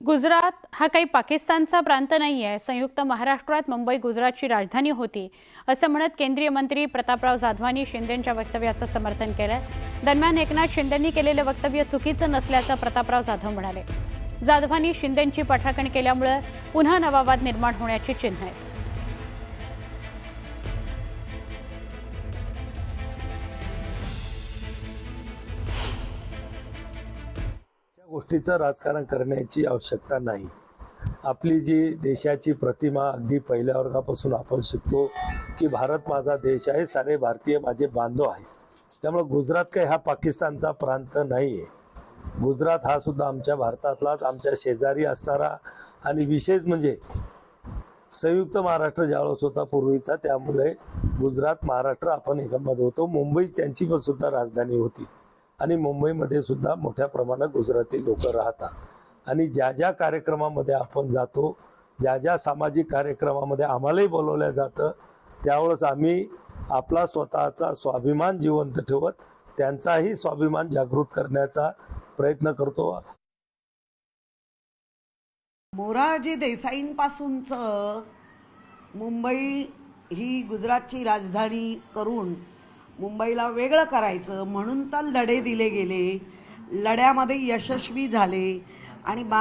गुजरात हा काही पाकिस्तानचा प्रांत नाही आहे. संयुक्त महाराष्ट्रात मुंबई गुजरातची राजधानी होती असं म्हणत केंद्रीय मंत्री प्रतापराव जाधवांनी शिंदेंच्या वक्तव्याचं समर्थन केलं. दरम्यान एकनाथ शिंदेंनी केलेलं वक्तव्य चुकीचं नसल्याचं प्रतापराव जाधव म्हणाले. जाधवांनी शिंदेंची पाठराखण केल्यामुळे पुन्हा नवा वाद निर्माण होण्याची चिन्ह आहेत. गोष्टीचं राजकारण करण्याची आवश्यकता नाही. आपली जी देशाची प्रतिमा अगदी पहिल्या वर्गापासून आपण शिकतो की भारत माझा देश आहे, सारे भारतीय माझे बांधव आहे. त्यामुळे गुजरात काही हा पाकिस्तानचा प्रांत नाही आहे. गुजरात हा सुद्धा आमच्या भारतातलाच आमच्या शेजारी असणारा आणि विशेष म्हणजे संयुक्त महाराष्ट्र ज्यावेळेस होता पूर्वीचा, त्यामुळे गुजरात महाराष्ट्र आपण एकमत होतो. मुंबई त्यांची पण सुद्धा राजधानी होती आणि मुंबईमध्ये सुद्धा मोठ्या प्रमाणात गुजराती लोक राहतात आणि ज्या ज्या कार्यक्रमामध्ये आपण जातो, ज्या ज्या सामाजिक कार्यक्रमामध्ये आम्हालाही बोलवलं जातं, त्यावेळेस आम्ही आपला स्वतःचा स्वाभिमान जिवंत ठेवत त्यांचाही स्वाभिमान जागृत करण्याचा प्रयत्न करतो. मोरारजी देसाईंपासूनचं मुंबई ही गुजरातची राजधानी करून मुंबईला वेगळं करायचं म्हणून तर लढे दिले गेले, लढ्यामध्ये यशस्वी झाले आणि